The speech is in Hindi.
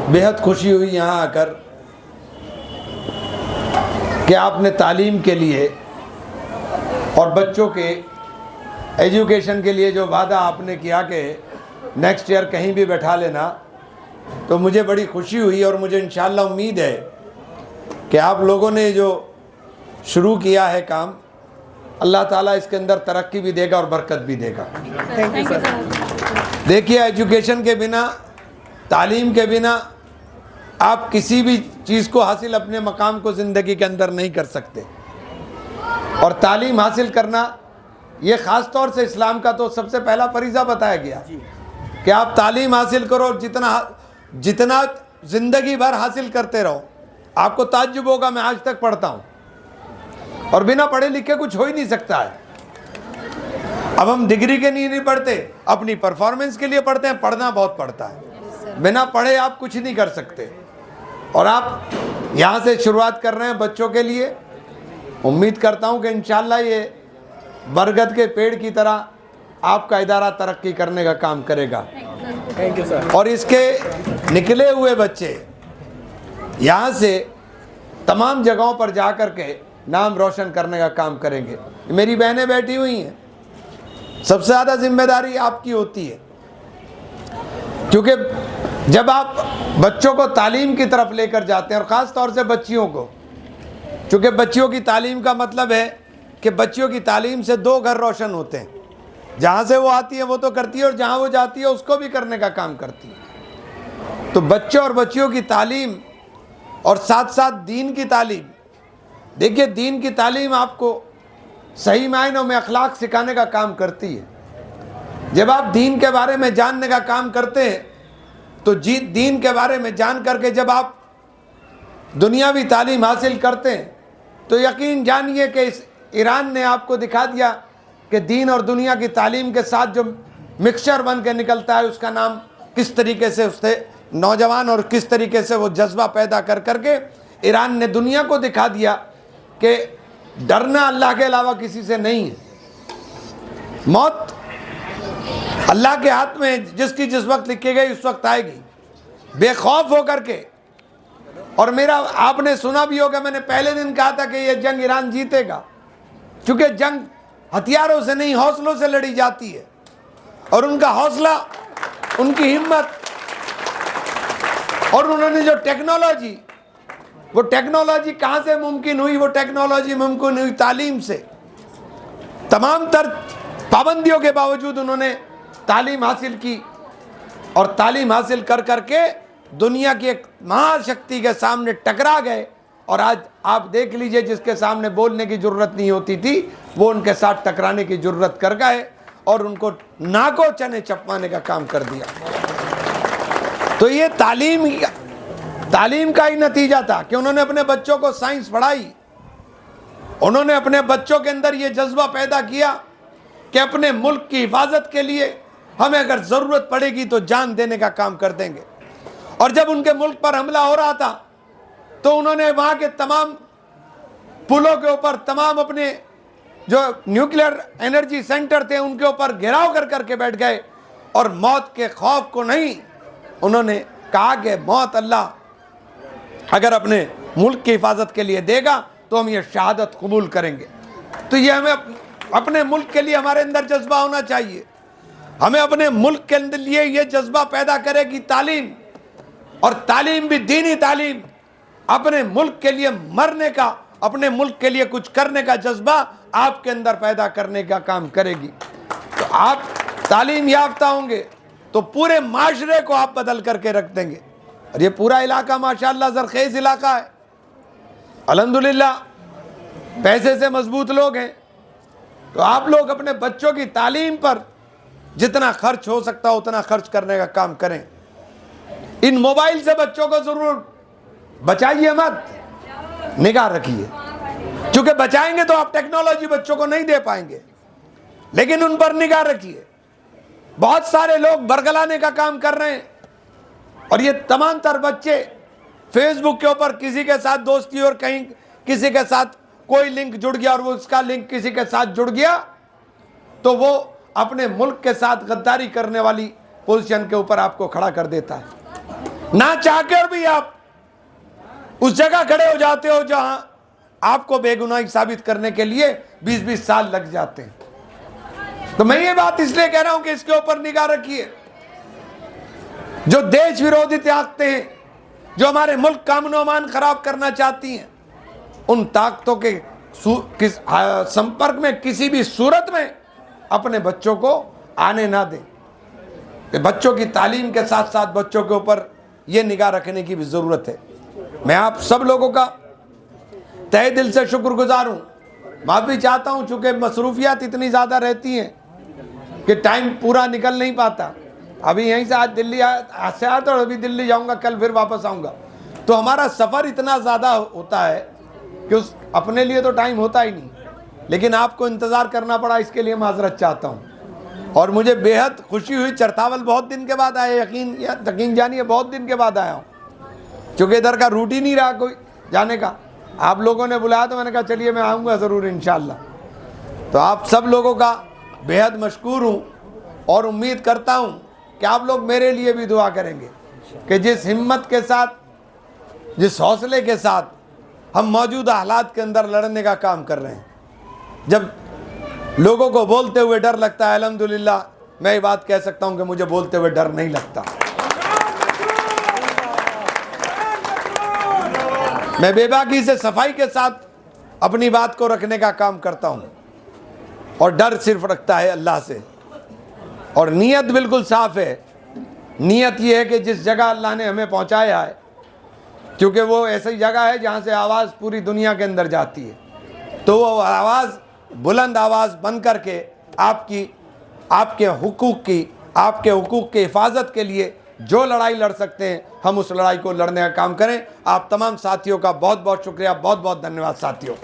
बेहद खुशी हुई यहाँ आकर कि आपने तालीम के लिए और बच्चों के एजुकेशन के लिए जो वादा आपने किया कि नेक्स्ट ईयर कहीं भी बैठा लेना, तो मुझे बड़ी खुशी हुई और मुझे इंशाअल्लाह उम्मीद है कि आप लोगों ने जो शुरू किया है काम, अल्लाह ताला इसके अंदर तरक्की भी देगा और बरकत भी देगा। Thank you sir. देखिए, एजुकेशन के बिना, तालीम के बिना आप किसी भी चीज़ को हासिल, अपने मकाम को ज़िंदगी के अंदर नहीं कर सकते। और तालीम हासिल करना ये ख़ास तौर से इस्लाम का तो सबसे पहला फरीज़ा बताया गया कि आप तालीम हासिल करो, जितना ज़िंदगी भर हासिल करते रहो। आपको ताज्जुब होगा, मैं आज तक पढ़ता हूँ और बिना पढ़े लिखे कुछ हो ही नहीं सकता है। अब हम डिग्री के लिए नहीं पढ़ते, अपनी परफॉर्मेंस के लिए पढ़ते हैं। पढ़ना बहुत पड़ता है, बिना पढ़े आप कुछ नहीं कर सकते। और आप यहाँ से शुरुआत कर रहे हैं बच्चों के लिए। उम्मीद करता हूँ कि इंशाअल्लाह ये बरगद के पेड़ की तरह आपका इदारा तरक्की करने का काम करेगा। Thank you sir. और इसके निकले हुए बच्चे यहाँ से तमाम जगहों पर जा कर के नाम रोशन करने का काम करेंगे। मेरी बहनें बैठी हुई हैं, सबसे ज़्यादा जिम्मेदारी आपकी होती है, क्योंकि जब आप बच्चों को तालीम की तरफ लेकर जाते हैं, और ख़ास तौर से बच्चियों को, क्योंकि बच्चियों की तालीम का मतलब है कि बच्चियों की तालीम से दो घर रोशन होते हैं। जहाँ से वो आती है वो तो करती है, और जहाँ वो जाती है उसको भी करने का काम करती है। तो बच्चों और बच्चियों की तालीम और साथ साथ दीन की तालीम। देखिए, दीन की तालीम आपको सही मायनों में अखलाक सिखाने का काम करती है। जब आप दीन के बारे में जानने का काम करते हैं, तो दीन के बारे में जान करके जब आप दुनियावी तालीम हासिल करते हैं, तो यकीन जानिए कि इस ईरान ने आपको दिखा दिया कि दीन और दुनिया की तालीम के साथ जो मिक्सचर बन के निकलता है, उसका नाम किस तरीके से उससे नौजवान और किस तरीके से वो जज्बा पैदा कर करके ईरान ने दुनिया को दिखा दिया कि डरना अल्लाह के अलावा किसी से नहीं है। मौत अल्लाह के हाथ में, जिसकी जिस वक्त लिखी गई उस वक्त आएगी। बेखौफ होकर के, और मेरा आपने सुना भी होगा, मैंने पहले दिन कहा था कि यह जंग ईरान जीतेगा, क्योंकि जंग हथियारों से नहीं हौसलों से लड़ी जाती है। और उनका हौसला, उनकी हिम्मत, और उन्होंने जो टेक्नोलॉजी, वो टेक्नोलॉजी कहाँ से मुमकिन हुई? वो टेक्नोलॉजी मुमकिन हुई तालीम से। तमाम तर पाबंदियों के बावजूद उन्होंने तालीम हासिल की, और तालीम हासिल कर करके दुनिया की एक महाशक्ति के सामने टकरा गए। और आज आप देख लीजिए, जिसके सामने बोलने की ज़रूरत नहीं होती थी, वो उनके साथ टकराने की ज़रूरत कर गए और उनको नाको चने चपवाने का काम कर दिया। तो ये तालीम का ही नतीजा था कि उन्होंने अपने बच्चों को साइंस पढ़ाई। उन्होंने अपने बच्चों के अंदर ये जज्बा पैदा किया कि अपने मुल्क की हिफाजत के लिए हमें अगर ज़रूरत पड़ेगी तो जान देने का काम कर देंगे। और जब उनके मुल्क पर हमला हो रहा था, तो उन्होंने वहाँ के तमाम पुलों के ऊपर, तमाम अपने जो न्यूक्लियर एनर्जी सेंटर थे उनके ऊपर घेराव कर करके बैठ गए। और मौत के खौफ को नहीं, उन्होंने कहा कि मौत अल्लाह अगर अपने मुल्क की हिफाजत के लिए देगा तो हम ये शहादत कबूल करेंगे। तो ये हमें अपने मुल्क के लिए हमारे अंदर जज्बा होना चाहिए। हमें अपने मुल्क के अंदर लिए ये जज्बा पैदा करेगी तालीम, और तालीम भी दीनी तालीम, अपने मुल्क के लिए मरने का, अपने मुल्क के लिए कुछ करने का जज्बा आपके अंदर पैदा करने का काम करेगी। तो आप तालीम याफ्ता होंगे तो पूरे माशरे को आप बदल करके रख देंगे। और ये पूरा इलाका माशाअल्लाह ज़रखेज़ इलाका है, अल्हम्दुलिल्लाह पैसे से मजबूत लोग हैं। तो आप लोग अपने बच्चों की तालीम पर जितना खर्च हो सकता है उतना खर्च करने का काम करें। इन मोबाइल से बच्चों को ज़रूर बचाइए मत, निगाह रखिए, क्योंकि बचाएंगे तो आप टेक्नोलॉजी बच्चों को नहीं दे पाएंगे, लेकिन उन पर निगाह रखिए। बहुत सारे लोग बरगलाने का काम कर रहे हैं, और ये तमाम तर बच्चे फेसबुक के ऊपर किसी के साथ दोस्ती, और कहीं किसी के साथ कोई लिंक जुड़ गया और वो उसका लिंक किसी के साथ जुड़ गया, तो वो अपने मुल्क के साथ गद्दारी करने वाली पोजीशन के ऊपर आपको खड़ा कर देता है। ना चाहकर भी आप उस जगह खड़े हो जाते हो जहां आपको बेगुनाही साबित करने के लिए 20-20 साल लग जाते हैं। तो मैं ये बात इसलिए कह रहा हूं कि इसके ऊपर निगाह रखिए। जो देश विरोधी ताकतें हैं, जो हमारे मुल्क का अमन अमान खराब करना चाहती हैं, उन ताकतों के संपर्क में किसी भी सूरत में अपने बच्चों को आने ना दें। कि बच्चों की तालीम के साथ साथ बच्चों के ऊपर यह निगाह रखने की भी ज़रूरत है। मैं आप सब लोगों का तहे दिल से शुक्रगुजार हूँ। माफ़ी चाहता हूँ चूँकि मसरूफियात इतनी ज़्यादा रहती हैं कि टाइम पूरा निकल नहीं पाता। अभी यहीं से आज दिल्ली से आया तो अभी दिल्ली जाऊँगा, कल फिर वापस आऊँगा, तो हमारा सफ़र इतना ज़्यादा होता है कि उस अपने लिए तो टाइम होता ही नहीं। लेकिन आपको इंतज़ार करना पड़ा, इसके लिए माजरत चाहता हूँ। और मुझे बेहद खुशी हुई। चरथावल बहुत दिन के बाद आए, यकीन जानिए बहुत दिन के बाद आया हूँ, क्योंकि इधर का रूट ही नहीं रहा कोई जाने का। आप लोगों ने बुलाया तो मैंने कहा चलिए मैं आऊँगा ज़रूर इंशाअल्लाह। तो आप सब लोगों का बेहद मशकूर हूँ और उम्मीद करता हूँ कि आप लोग मेरे लिए भी दुआ करेंगे कि जिस हिम्मत के साथ, जिस हौसले के साथ हम मौजूदा हालात के अंदर लड़ने का काम कर रहे हैं। जब लोगों को बोलते हुए डर लगता है, अल्हम्दुलिल्लाह मैं ये बात कह सकता हूँ कि मुझे बोलते हुए डर नहीं लगता। मैं बेबाकी से सफाई के साथ अपनी बात को रखने का काम करता हूँ और डर सिर्फ रखता है अल्लाह से। और नीयत बिल्कुल साफ़ है। नीयत ये है कि जिस जगह अल्लाह ने हमें पहुँचाया है, क्योंकि वो ऐसी जगह है जहाँ से आवाज़ पूरी दुनिया के अंदर जाती है, तो वो आवाज़ बुलंद आवाज़ बन करके आपके हुकूक की हिफाजत के लिए जो लड़ाई लड़ सकते हैं, हम उस लड़ाई को लड़ने का काम करें। आप तमाम साथियों का बहुत बहुत शुक्रिया, बहुत बहुत धन्यवाद साथियों।